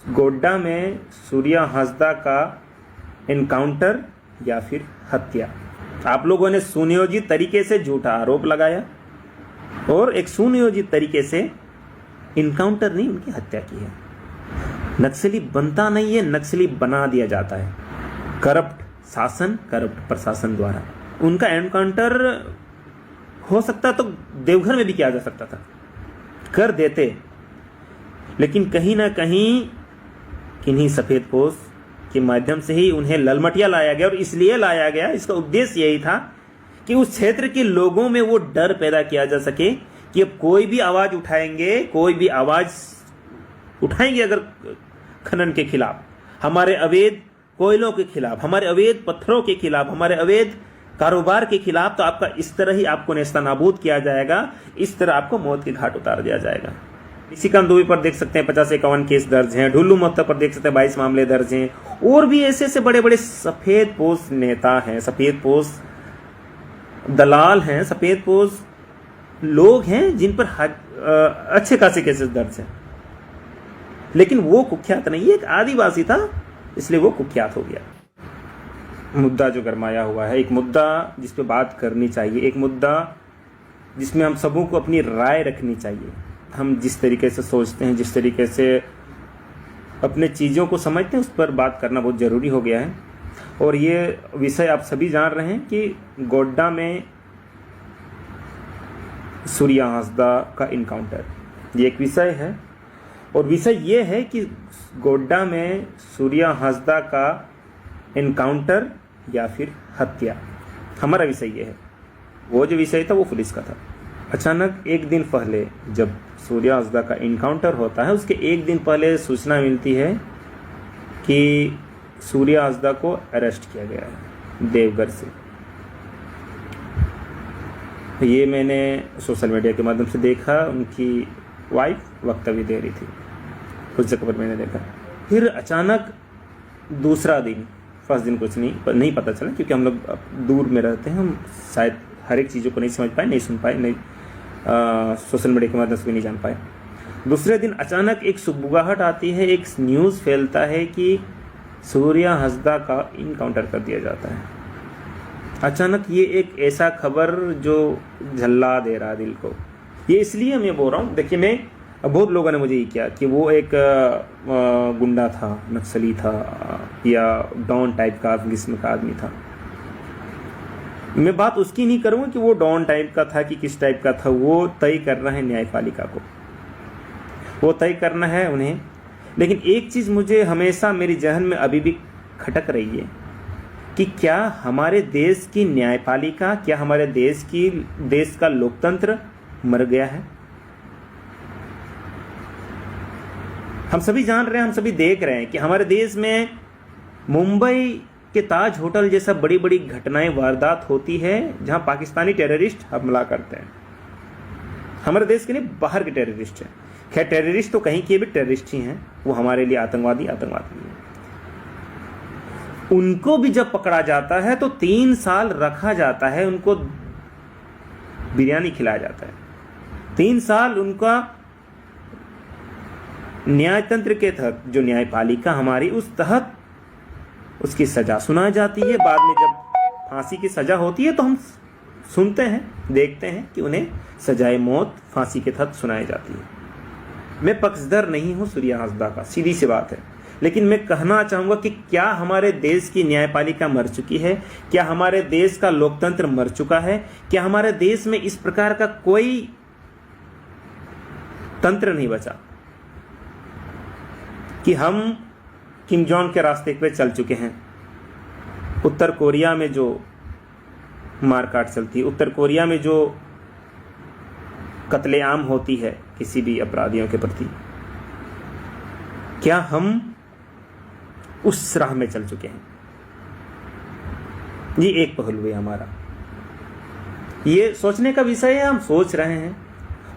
गोड्डा में सूर्या हांसदा का एनकाउंटर या फिर हत्या। आप लोगों ने सुनियोजित तरीके से झूठा आरोप लगाया और एक सुनियोजित तरीके से इनकाउंटर नहीं, उनकी हत्या की है। नक्सली बनता नहीं है, नक्सली बना दिया जाता है करप्ट शासन, करप्ट प्रशासन द्वारा। उनका एनकाउंटर हो सकता तो देवघर में भी किया जा सकता था, कर देते, लेकिन कहीं ना कहीं किन्हीं सफेद पोश के माध्यम से ही उन्हें ललमटिया लाया गया। और इसलिए लाया गया, इसका उद्देश्य यही था कि उस क्षेत्र के लोगों में वो डर पैदा किया जा सके कि अब कोई भी आवाज उठाएंगे, कोई भी आवाज उठाएंगे अगर खनन के खिलाफ, हमारे अवैध कोयलों के खिलाफ, हमारे अवैध पत्थरों के खिलाफ, हमारे अवैध कारोबार के खिलाफ, तो आपका इस तरह ही आपको नेस्तनाबूद किया जाएगा, इस तरह आपको मौत के घाट उतार दिया जाएगा। इसी कामदूबी पर देख सकते हैं 50-51 केस दर्ज हैं, ढुल्लू मोहत्ता पर देख सकते हैं 22 मामले दर्ज हैं, और भी ऐसे ऐसे बड़े बड़े सफेद पोश नेता हैं, सफेद पोश दलाल हैं, सफेद पोश लोग हैं जिन पर अच्छे खासे केसेस दर्ज हैं, लेकिन वो कुख्यात नहीं, एक आदिवासी था इसलिए वो कुख्यात हो गया। मुद्दा जो गरमाया हुआ है, एक मुद्दा जिस पे बात करनी चाहिए, एक मुद्दा जिसमें हम सबों को अपनी राय रखनी चाहिए। हम जिस तरीके से सोचते हैं, जिस तरीके से अपने चीज़ों को समझते हैं, उस पर बात करना बहुत ज़रूरी हो गया है। और ये विषय आप सभी जान रहे हैं कि गोड्डा में सूर्या हांसदा का इनकाउंटर, ये एक विषय है। और विषय ये है कि गोड्डा में सूर्या हांसदा का एनकाउंटर या फिर हत्या, हमारा विषय ये है। वो जो विषय था वो पुलिस का था। अचानक एक दिन पहले जब सूर्या हांसदा का इनकाउंटर होता है, उसके एक दिन पहले सूचना मिलती है कि सूर्या हांसदा को अरेस्ट किया गया है देवघर से। ये मैंने सोशल मीडिया के माध्यम से देखा, उनकी वाइफ वक्तव्य दे रही थी, कुछ जगह पर मैंने देखा। फिर अचानक दूसरा दिन, फर्स्ट दिन कुछ नहीं पता चला, क्योंकि हम लोग दूर में रहते हैं, हम शायद हर एक चीज़ों को नहीं समझ पाए, नहीं सुन पाए, नहीं सोशल मीडिया के माध्यम से भी नहीं जान पाए। दूसरे दिन अचानक एक सुबुगाहट आती है, एक न्यूज़ फैलता है कि सूर्या हांसदा का इनकाउंटर कर दिया जाता है। अचानक ये एक ऐसा खबर जो झल्ला दे रहा दिल को। ये इसलिए मैं बोल रहा हूँ, देखिए मैं, बहुत लोगों ने मुझे ये किया कि वो एक गुंडा था, नक्सली था, या डॉन टाइप का किस्म का आदमी था। मैं बात उसकी नहीं करूँगा कि वो डॉन टाइप का था कि किस टाइप का था, वो तय करना है न्यायपालिका को, वो तय करना है उन्हें। लेकिन एक चीज़ मुझे हमेशा मेरी जहन में अभी भी खटक रही है कि क्या हमारे देश की न्यायपालिका, क्या हमारे देश का लोकतंत्र मर गया है? हम सभी जान रहे हैं, हम सभी देख रहे हैं कि हमारे देश में मुंबई के ताज होटल जैसा बड़ी बड़ी घटनाएं, वारदात होती है जहां पाकिस्तानी टेररिस्ट हमला करते हैं। हमारे देश के नहीं, बाहर के टेररिस्ट हैं। खैर टेररिस्ट तो कहीं के भी टेररिस्ट ही हैं, वो हमारे लिए आतंकवादी हैं। उनको भी जब पकड़ा जाता है तो 3 साल रखा जाता है, उनको बिरयानी खिलाया जाता है। 3 साल उनका न्यायतंत्र के तहत, जो न्यायपालिका हमारी, उस तहत उसकी सजा सुनाई जाती है। बाद में जब फांसी की सजा होती है तो हम सुनते हैं, देखते हैं कि उन्हें सजाए मौत फांसी के तहत सुनाई जाती है। मैं पक्षधर नहीं हूं सूर्या हांसदा का, सीधी सी बात है, लेकिन मैं कहना चाहूंगा कि क्या हमारे देश की न्यायपालिका मर चुकी है? क्या हमारे देश का लोकतंत्र मर चुका है? क्या हमारे देश में इस प्रकार का कोई तंत्र नहीं बचा कि हम किम जोंग के रास्ते पे चल चुके हैं? उत्तर कोरिया में जो मारकाट चलती है, उत्तर कोरिया में जो कत्लेआम होती है किसी भी अपराधियों के प्रति, क्या हम उस राह में चल चुके हैं? ये एक पहलू है हमारा, ये सोचने का विषय है। हम सोच रहे हैं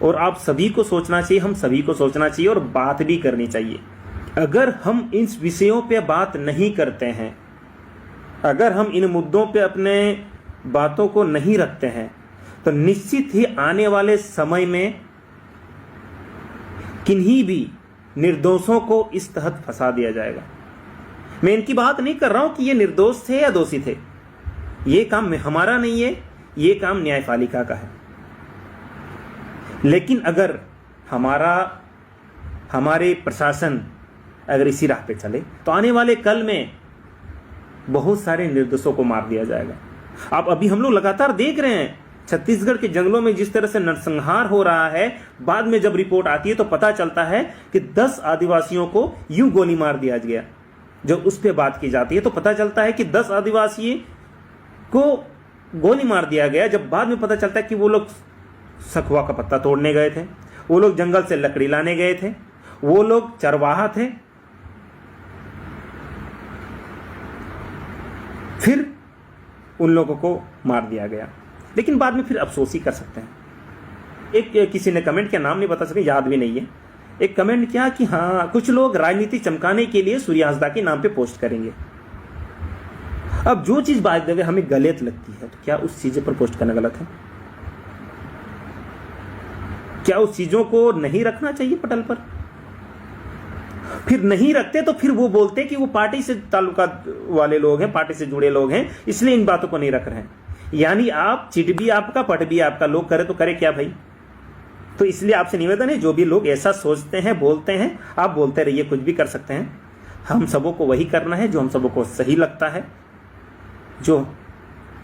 और आप सभी को सोचना चाहिए, हम सभी को सोचना चाहिए और बात भी करनी चाहिए। अगर हम इन विषयों पे बात नहीं करते हैं, अगर हम इन मुद्दों पे अपने बातों को नहीं रखते हैं, तो निश्चित ही आने वाले समय में किन्हीं भी निर्दोषों को इस तहत फंसा दिया जाएगा। मैं इनकी बात नहीं कर रहा हूं कि ये निर्दोष थे या दोषी थे, ये काम हमारा नहीं है, ये काम न्यायपालिका का है। लेकिन अगर हमारे प्रशासन अगर इसी राह पे चले तो आने वाले कल में बहुत सारे निर्दोषों को मार दिया जाएगा। आप अभी हम लोग लगातार देख रहे हैं छत्तीसगढ़ के जंगलों में जिस तरह से नरसंहार हो रहा है। बाद में जब रिपोर्ट आती है तो पता चलता है कि 10 आदिवासियों को यूं गोली मार दिया गया। जब उस पर बात की जाती है तो पता चलता है कि 10 आदिवासी को गोली मार दिया गया। जब बाद में पता चलता है कि वो लोग सखुआ का पत्ता तोड़ने गए थे, वो लोग जंगल से लकड़ी लाने गए थे, वो लोग चरवाहा थे, फिर उन लोगों को मार दिया गया। लेकिन बाद में फिर अफसोस ही कर सकते हैं। एक किसी ने कमेंट किया, नाम नहीं बता सके, याद भी नहीं है, एक कमेंट किया कि हाँ कुछ लोग राजनीति चमकाने के लिए सूर्या हांसदा के नाम पे पोस्ट करेंगे। अब जो चीज बात देवे हमें गलत लगती है तो क्या उस चीजों पर पोस्ट करना गलत है? क्या उस चीजों को नहीं रखना चाहिए पटल पर? फिर नहीं रखते तो फिर वो बोलते कि वो पार्टी से ताल्लुका वाले लोग हैं, पार्टी से जुड़े लोग हैं, इसलिए इन बातों को नहीं रख रहे हैं। यानी आप चिट भी आपका पट भी आपका, लोग करे तो करे क्या भाई। तो इसलिए आपसे निवेदन है, जो भी लोग ऐसा सोचते हैं बोलते हैं, आप बोलते रहिए, कुछ भी कर सकते हैं। हम सबों को वही करना है जो हम सबों को सही लगता है, जो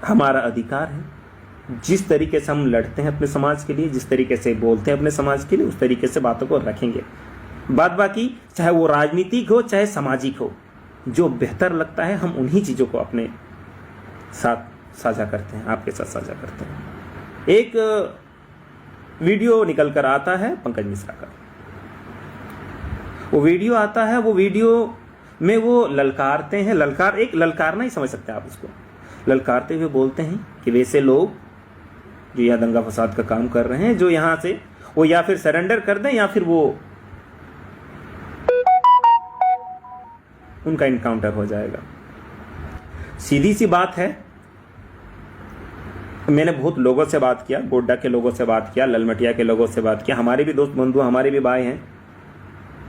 हमारा अधिकार है। जिस तरीके से हम लड़ते हैं अपने समाज के लिए, जिस तरीके से बोलते हैं अपने समाज के लिए, उस तरीके से बातों को रखेंगे। बात बाकी चाहे वो राजनीतिक हो चाहे सामाजिक हो, जो बेहतर लगता है हम उन्हीं चीज़ों को अपने साथ साझा करते हैं, आपके साथ साझा करते हैं। एक वीडियो निकल कर आता है पंकज मिश्रा का, वो वीडियो आता है, वो वीडियो में वो ललकारते हैं, ललकारना ही समझ सकते हैं आप उसको, ललकारते हुए बोलते हैं कि वैसे लोग जो यहाँ दंगा फसाद का काम कर रहे हैं, जो यहाँ से वो या फिर सरेंडर कर दें या फिर वो उनका इनकाउंटर हो जाएगा। सीधी सी बात है, मैंने बहुत लोगों से बात किया, गोड्डा के लोगों से बात किया, ललमटिया के लोगों से बात किया, हमारे भी दोस्त बंधु, हमारे भी भाई हैं,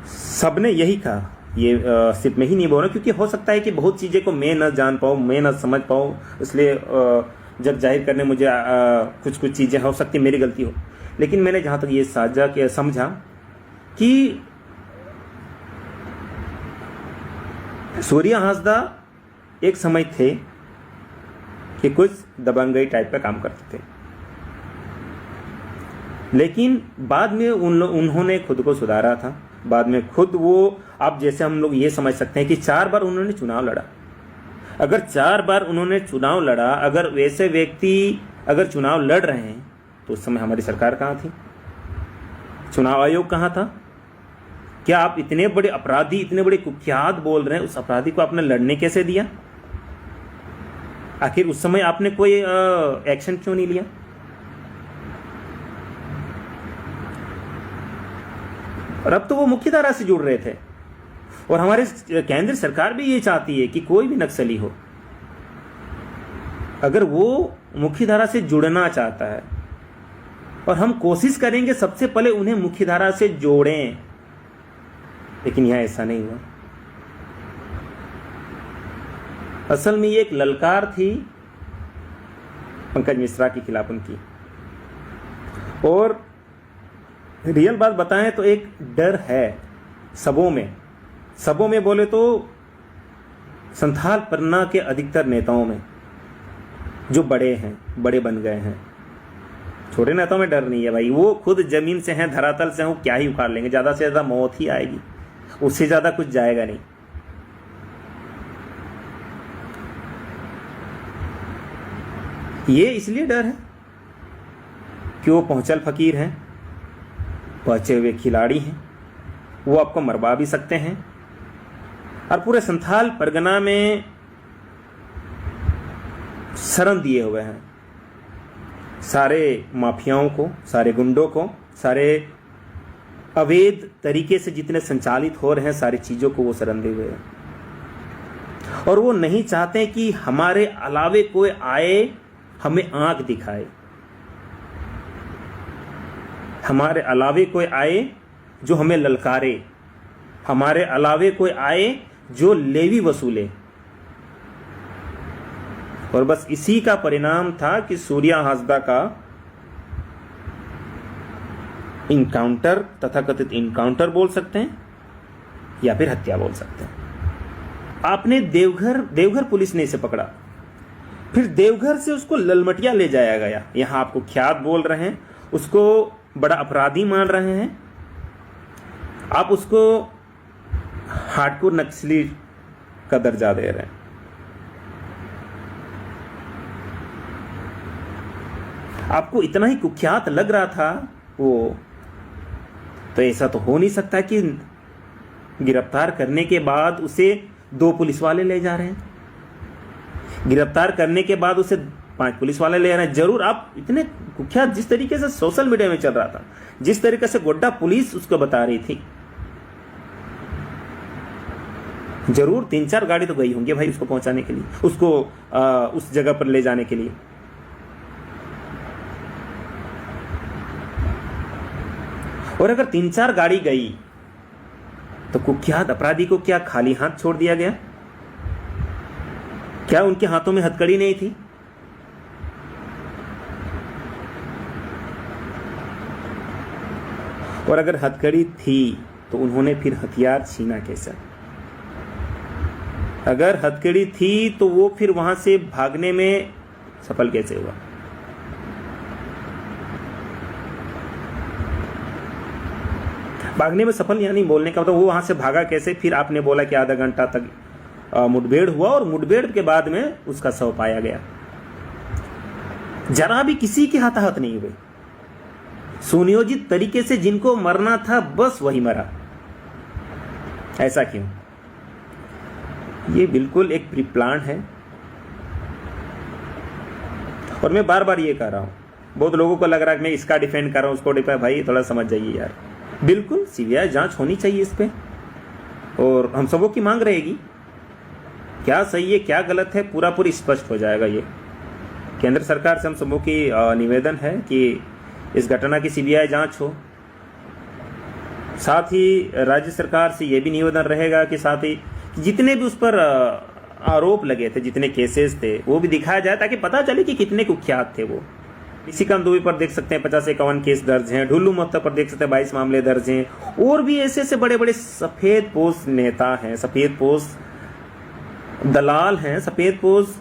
सबने यही कहा। ये सिर्फ मैं ही नहीं बोल रहा, क्योंकि हो सकता है कि बहुत चीज़ें को मैं न जान पाऊँ, मैं न समझ पाऊँ, इसलिए जब जाहिर करने मुझे कुछ चीज़ें हो सकती मेरी गलती हो। लेकिन मैंने जहाँ तक ये साझा किया, समझा कि सूर्या हांसदा एक समय थे कि कुछ दबंगई टाइप का काम करते थे, लेकिन बाद में उन्होंने खुद को सुधारा था। बाद में खुद वो, आप जैसे हम लोग ये समझ सकते हैं कि 4 बार उन्होंने चुनाव लड़ा। अगर 4 बार उन्होंने चुनाव लड़ा, अगर वैसे व्यक्ति अगर चुनाव लड़ रहे हैं तो उस समय हमारी सरकार कहाँ थी? चुनाव आयोग कहाँ था? क्या आप इतने बड़े अपराधी, इतने बड़े कुख्यात बोल रहे हैं, उस अपराधी को आपने लड़ने कैसे दिया? आखिर उस समय आपने कोई एक्शन क्यों नहीं लिया? और अब तो वो मुख्य धारा से जुड़ रहे थे, और हमारे केंद्र सरकार भी ये चाहती है कि कोई भी नक्सली हो, अगर वो मुख्य धारा से जुड़ना चाहता है, और हम कोशिश करेंगे सबसे पहले उन्हें मुख्य धारा से जोड़ें, लेकिन यहां ऐसा नहीं हुआ। असल में ये एक ललकार थी पंकज मिश्रा के खिलाफ उनकी, और रियल बात बताएं तो एक डर है सबों में बोले तो संथाल परना के अधिकतर नेताओं में, जो बड़े बन गए हैं। छोटे नेताओं में डर नहीं है भाई, वो खुद जमीन से हैं, धरातल से हैं, वो क्या ही उखाड़ लेंगे, ज़्यादा से ज़्यादा मौत ही आएगी, उससे ज़्यादा कुछ जाएगा नहीं। ये इसलिए डर है कि वो पहुंचल फकीर हैं, पहुंचे हुए खिलाड़ी हैं, वो आपको मरवा भी सकते हैं। और पूरे संथाल परगना में शरण दिए हुए हैं सारे माफियाओं को, सारे गुंडों को, सारे अवैध तरीके से जितने संचालित हो रहे हैं, सारी चीज़ों को वो शरण दिए हुए हैं। और वो नहीं चाहते कि हमारे अलावे कोई आए हमें आंख दिखाए, हमारे अलावे कोई आए जो हमें ललकारे, हमारे अलावे कोई आए जो लेवी वसूले। और बस इसी का परिणाम था कि सूर्या हासदा का इनकाउंटर, तथाकथित इनकाउंटर बोल सकते हैं या फिर हत्या बोल सकते हैं। आपने देवघर पुलिस ने इसे पकड़ा, फिर देवघर से उसको ललमटिया ले जाया गया। यहां आपको ख्यात बोल रहे हैं, उसको बड़ा अपराधी मान रहे हैं, आप उसको हार्डकोर नक्सली का दर्जा दे रहे हैं। आपको इतना ही कुख्यात लग रहा था वो, तो ऐसा तो हो नहीं सकता कि गिरफ्तार करने के बाद उसे 2 पुलिस वाले ले जा रहे हैं, गिरफ्तार करने के बाद उसे 5 पुलिस वाले ले रहे हैं। जरूर आप इतने कुख्यात, जिस तरीके से सोशल मीडिया में चल रहा था, जिस तरीके से गोड्डा पुलिस उसको बता रही थी, जरूर 3-4 गाड़ी तो गई होंगी भाई उसको पहुंचाने के लिए, उसको उस जगह पर ले जाने के लिए। और अगर 3-4 गाड़ी गई तो कुख्यात अपराधी को क्या खाली हाथ छोड़ दिया गया? क्या उनके हाथों में हथकड़ी नहीं थी? और अगर हथकड़ी थी तो उन्होंने फिर हथियार छीना कैसे? अगर हथकड़ी थी तो वो फिर वहां से भागने में सफल कैसे हुआ? भागने में सफल यानी बोलने का मतलब वो वहां से भागा कैसे? फिर आपने बोला कि आधा घंटा तक मुठभेड़ हुआ और मुठभेड़ के बाद में उसका शव पाया गया। जरा भी किसी के हताहत नहीं हुए। सुनियोजित तरीके से जिनको मरना था बस वही मरा। ऐसा क्यों? ये बिल्कुल एक प्री प्लान है। और मैं बार बार ये कह रहा हूं, बहुत लोगों को लग रहा है कि मैं इसका डिफेंड कर रहा हूं, उसको डिफेंड। भाई थोड़ा समझ जाइए यार, बिल्कुल सीबीआई जांच होनी चाहिए इस पे, और हम सबों की मांग रहेगी। क्या सही है क्या गलत है पूरी स्पष्ट हो जाएगा। ये केंद्र सरकार से हम सबों की निवेदन है कि इस घटना की सीबीआई जांच हो। साथ ही राज्य सरकार से ये भी निवेदन रहेगा कि साथ ही जितने भी उस पर आरोप लगे थे, जितने केसेस थे, वो भी दिखाया जाए ताकि पता चले कि कितने कुख्यात थे वो। निशिकांत दुबे पर देख सकते हैं 50-51 केस दर्ज हैं, ढुल्लू मोहत्ता पर देख सकते हैं 22 मामले दर्ज हैं, और भी ऐसे ऐसे बड़े बड़े सफेद पोश नेता हैं, सफेद पोश दलाल हैं, सफेद पोश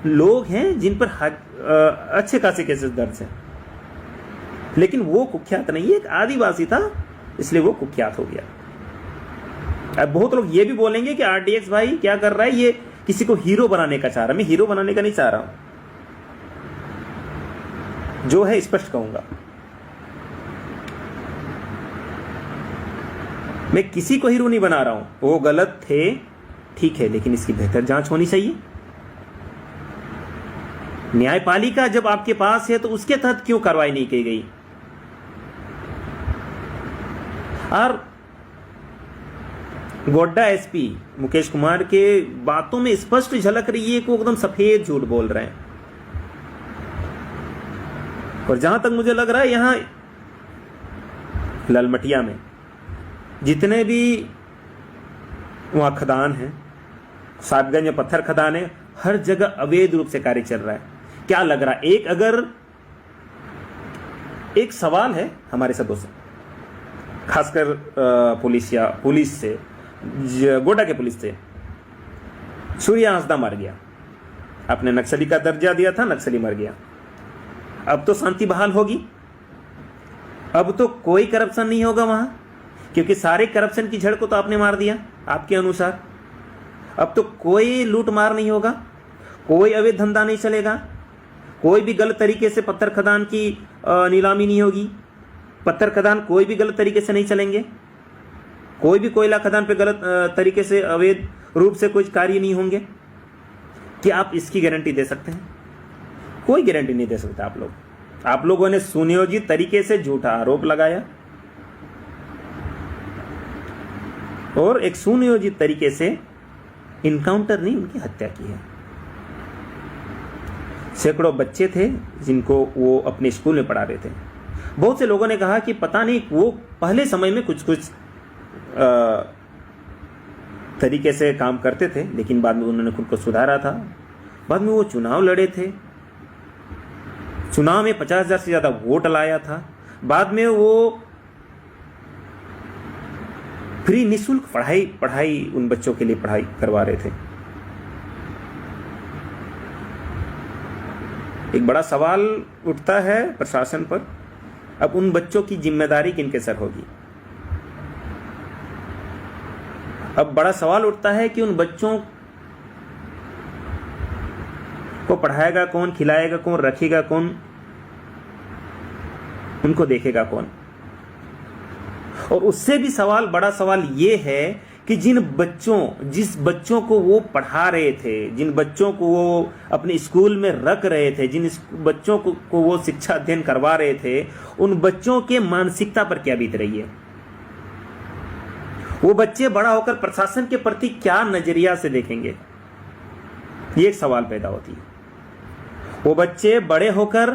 लोग हैं जिन पर अच्छे खासे केसेस दर्ज हैं। लेकिन वो कुख्यात नहीं है, एक आदिवासी था इसलिए वो कुख्यात हो गया। अब बहुत लोग ये भी बोलेंगे कि आरडीएक्स भाई क्या कर रहा है, ये किसी को हीरो बनाने का चाह रहा है। मैं हीरो बनाने का नहीं चाह रहा हूं, जो है स्पष्ट कहूंगा। मैं किसी को हीरो नहीं बना रहा हूं, वो गलत थे ठीक है, लेकिन इसकी बेहतर जांच होनी चाहिए। न्यायपालिका जब आपके पास है तो उसके तहत क्यों कार्रवाई नहीं की गई? और गोड्डा एसपी मुकेश कुमार के बातों में स्पष्ट झलक रही है कि वो एकदम सफेद झूठ बोल रहे हैं। और जहां तक मुझे लग रहा है यहां ललमटिया में जितने भी वहां खदान हैं, साहबगंज में पत्थर खदान है, हर जगह अवैध रूप से कार्य चल रहा है। क्या लग रहा है? एक सवाल है हमारे सबों से, खासकर पुलिस से, गोड्डा के पुलिस से। सूर्या हासदा मर गया, आपने नक्सली का दर्जा दिया था, नक्सली मर गया, अब तो शांति बहाल होगी, अब तो कोई करप्शन नहीं होगा वहां, क्योंकि सारे करप्शन की जड़ को तो आपने मार दिया आपके अनुसार। अब तो कोई लूट मार नहीं होगा, कोई अवैध धंधा नहीं चलेगा, कोई भी गलत तरीके से पत्थर खदान की नीलामी नहीं होगी, पत्थर खदान कोई भी गलत तरीके से नहीं चलेंगे, कोई भी कोयला खदान पे गलत तरीके से अवैध रूप से कुछ कार्य नहीं होंगे। क्या आप इसकी गारंटी दे सकते हैं? कोई गारंटी नहीं दे सकता। आप लोगों ने सुनियोजित तरीके से झूठा आरोप लगाया और एक सुनियोजित तरीके से इनकाउंटर नहीं, उनकी हत्या की है। सैकड़ों बच्चे थे जिनको वो अपने स्कूल में पढ़ा रहे थे। बहुत से लोगों ने कहा कि पता नहीं वो पहले समय में कुछ तरीके से काम करते थे, लेकिन बाद में उन्होंने खुद को सुधारा था। बाद में वो चुनाव लड़े थे, चुनाव में 50,000 से ज़्यादा वोट लाया था। बाद में वो फ्री निःशुल्क पढ़ाई उन बच्चों के लिए पढ़ाई करवा रहे थे। एक बड़ा सवाल उठता है प्रशासन पर, अब उन बच्चों की जिम्मेदारी किनके सर होगी? अब बड़ा सवाल उठता है कि उन बच्चों को पढ़ाएगा कौन, खिलाएगा कौन, रखेगा कौन, उनको देखेगा कौन? और उससे भी बड़ा सवाल ये है कि जिस बच्चों को वो पढ़ा रहे थे, जिन बच्चों को वो अपने स्कूल में रख रहे थे, जिन बच्चों को वो शिक्षा अध्ययन करवा रहे थे, उन बच्चों के मानसिकता पर क्या बीत रही है? वो बच्चे बड़ा होकर प्रशासन के प्रति क्या नजरिया से देखेंगे? ये एक सवाल पैदा होती है। वो बच्चे बड़े होकर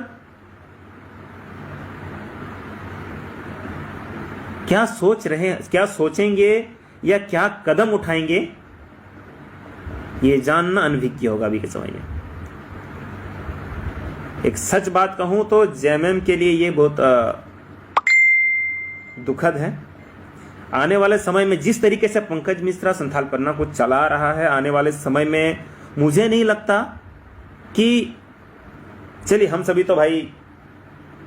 क्या सोच रहे हैं, क्या सोचेंगे या क्या कदम उठाएंगे, ये जानना अनभिज्ञ होगा अभी के समय में। एक सच बात कहूं तो जेएमएम के लिए ये बहुत दुखद है। आने वाले समय में जिस तरीके से पंकज मिश्रा संथाल परगना को चला रहा है, आने वाले समय में मुझे नहीं लगता कि, चलिए हम सभी तो भाई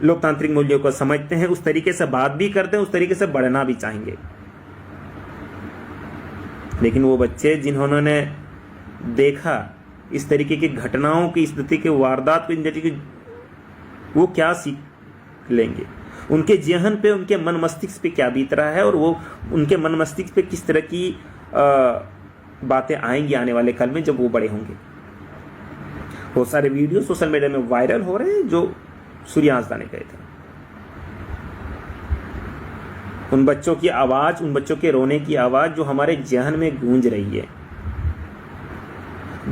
लोकतांत्रिक मूल्यों को समझते हैं, उस तरीके से बात भी करते हैं, उस तरीके से बढ़ना भी चाहेंगे, लेकिन वो बच्चे जिन्होंने देखा इस तरीके की घटनाओं की, इस तरीके की वारदात को, वो क्या सीख लेंगे? उनके जेहन पे, उनके मन मस्तिष्क पे क्या बीत रहा है, और वो उनके मन मस्तिष्क पे किस तरह की बातें आएंगी आने वाले कल में जब वो बड़े होंगे। बहुत सारे वीडियो सोशल मीडिया में वायरल हो रहे हैं जो सूर्या हांसदा ने कहे थे। उन बच्चों की आवाज, उन बच्चों के रोने की आवाज जो हमारे जेहन में गूंज रही है।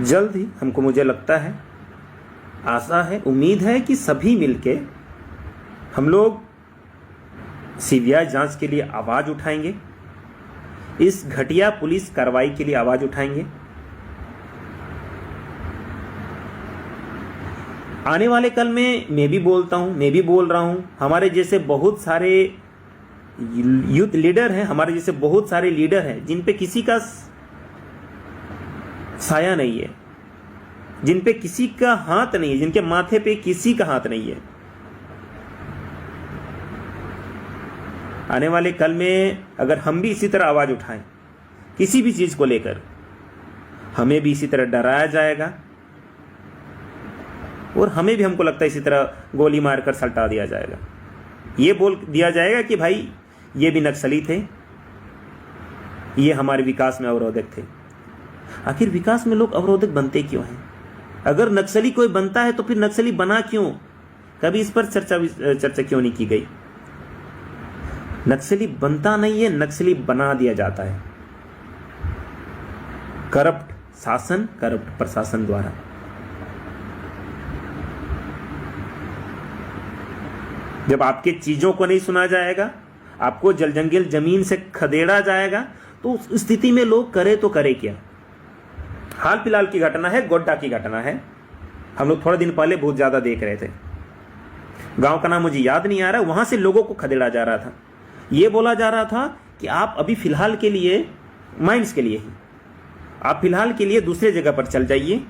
जल्द ही हमको, मुझे लगता है, आशा है, उम्मीद है कि सभी मिलके हम लोग सीबीआई जांच के लिए आवाज उठाएंगे, इस घटिया पुलिस कार्रवाई के लिए आवाज उठाएंगे। आने वाले कल में मैं भी बोलता हूं, मैं भी बोल रहा हूं, हमारे जैसे बहुत सारे यूथ लीडर हैं, हमारे जैसे बहुत सारे लीडर हैं जिन पे किसी का साया नहीं है, जिन पे किसी का हाथ नहीं है, जिनके माथे पे किसी का हाथ नहीं है। आने वाले कल में अगर हम भी इसी तरह आवाज उठाएं किसी भी चीज को लेकर, हमें भी इसी तरह डराया जाएगा और हमें भी, हमको लगता है, इसी तरह गोली मारकर सल्टा दिया जाएगा। ये बोल दिया जाएगा कि भाई ये भी नक्सली थे, ये हमारे विकास में अवरोधक थे। आखिर विकास में लोग अवरोधक बनते क्यों हैं? अगर नक्सली कोई बनता है तो फिर नक्सली बना क्यों? कभी इस पर चर्चा क्यों नहीं की गई? नक्सली बनता नहीं है, नक्सली बना दिया जाता है करप्ट शासन, करप्ट प्रशासन द्वारा। जब आपके चीजों को नहीं सुना जाएगा, आपको जल जंगल जमीन से खदेड़ा जाएगा, तो उस स्थिति में लोग करे तो करे क्या? हाल फिलहाल की घटना है, गोड्डा की घटना है, हम लोग थोड़े दिन पहले बहुत ज्यादा देख रहे थे। गांव का नाम मुझे याद नहीं आ रहा, वहां से लोगों को खदेड़ा जा रहा था। यह बोला जा रहा था कि आप अभी फिलहाल के लिए, माइंस के लिए ही, आप फिलहाल के लिए दूसरे जगह पर चल जाइए,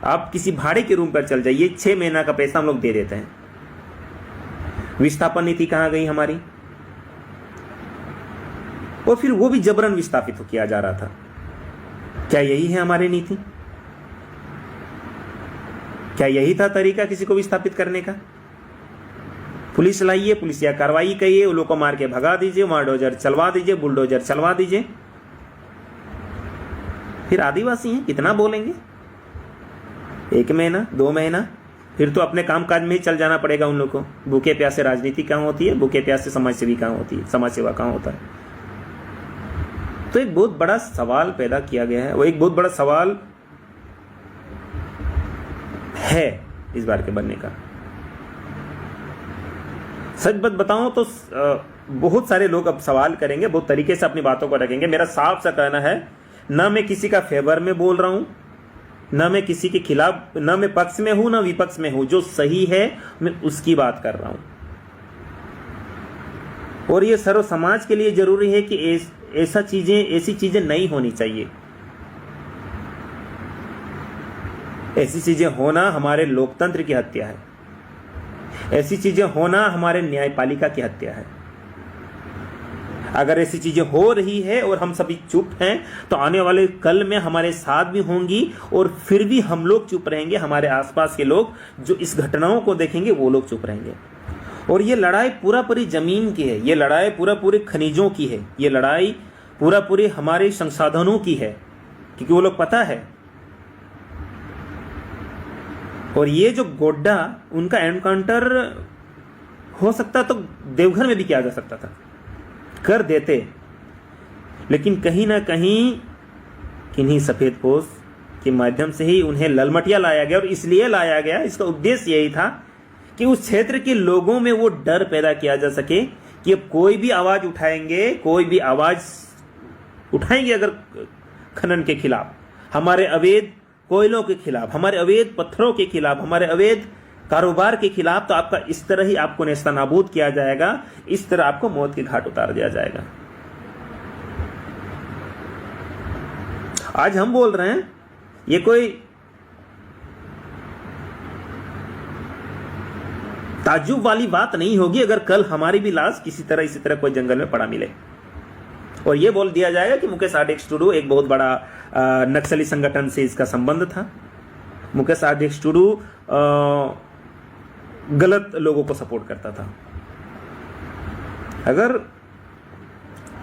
आप किसी भाड़े के रूम पर चल जाइए, 6 महीना का पैसा हम लोग दे देते हैं। विस्थापन नीति कहां गई हमारी? और फिर वो भी जबरन विस्थापित किया जा रहा था। क्या यही है हमारी नीति? क्या यही था तरीका किसी को विस्थापित करने का? पुलिस लाइए, पुलिस या कार्रवाई करिए, उन लोगों को मार के भगा दीजिए, वहां डोजर चलवा दीजिए, बुलडोजर चलवा दीजिए। फिर आदिवासी हैं, कितना बोलेंगे? 1 महीना, 2 महीना, फिर तो अपने कामकाज में ही चल जाना पड़ेगा उन लोगों को। भूखे प्यासे राजनीति कहां होती है? भूखे प्यासे समाज सेवी कहां होती है? समाज सेवा कहां होता है? तो एक बहुत बड़ा सवाल पैदा किया गया है, वो एक बहुत बड़ा सवाल है इस बार के बनने का। सच बात बताऊं तो बहुत सारे लोग अब सवाल करेंगे, बहुत तरीके से अपनी बातों को रखेंगे। मेरा साफ सा कहना है, ना मैं किसी का फेवर में बोल रहा हूं, ना मैं किसी के खिलाफ, ना मैं पक्ष में हूं ना विपक्ष में हूं। जो सही है मैं उसकी बात कर रहा हूं। और ये सर्व समाज के लिए जरूरी है कि ऐसी चीजें नहीं होनी चाहिए। ऐसी चीजें होना हमारे लोकतंत्र की हत्या है। ऐसी चीजें होना हमारे न्यायपालिका की हत्या है। अगर ऐसी चीजें हो रही है और हम सभी चुप हैं तो आने वाले कल में हमारे साथ भी होंगी, और फिर भी हम लोग चुप रहेंगे। हमारे आसपास के लोग जो इस घटनाओं को देखेंगे वो लोग चुप रहेंगे। और ये लड़ाई पूरा पूरी जमीन की है, ये लड़ाई पूरा पूरी खनिजों की है, ये लड़ाई पूरा पूरी हमारे संसाधनों की है, क्योंकि वो लोग पता है। और ये जो गोड्डा, उनका एनकाउंटर हो सकता तो देवघर में भी किया जा सकता था, कर देते, लेकिन कहीं ना कहीं किन्हीं सफेद पोश के माध्यम से ही उन्हें ललमटिया लाया गया। और इसलिए लाया गया, इसका उद्देश्य यही था कि उस क्षेत्र के लोगों में वो डर पैदा किया जा सके कि अब कोई भी आवाज उठाएंगे अगर खनन के खिलाफ, हमारे अवैध कोयलों के खिलाफ, हमारे अवैध पत्थरों के खिलाफ, हमारे अवैध कारोबार के खिलाफ, तो आपका इस तरह ही आपको नेस्तनाबूद किया जाएगा, इस तरह आपको मौत के घाट उतार दिया जाएगा। आज हम बोल रहे हैं, ये कोई ताज्जुब वाली बात नहीं होगी अगर कल हमारी भी लाश इसी तरह कोई जंगल में पड़ा मिले और ये बोल दिया जाएगा कि मुकेश आरडीएक्स टुडू एक बहुत बड़ा नक्सली संगठन से इसका संबंध था, मुकेश आरडीएक्स टुडू गलत लोगों को सपोर्ट करता था। अगर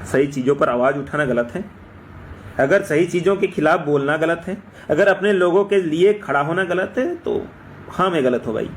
सही चीजों पर आवाज उठाना गलत है, अगर सही चीजों के खिलाफ बोलना गलत है, अगर अपने लोगों के लिए खड़ा होना गलत है, तो हाँ मैं गलत हो भाई।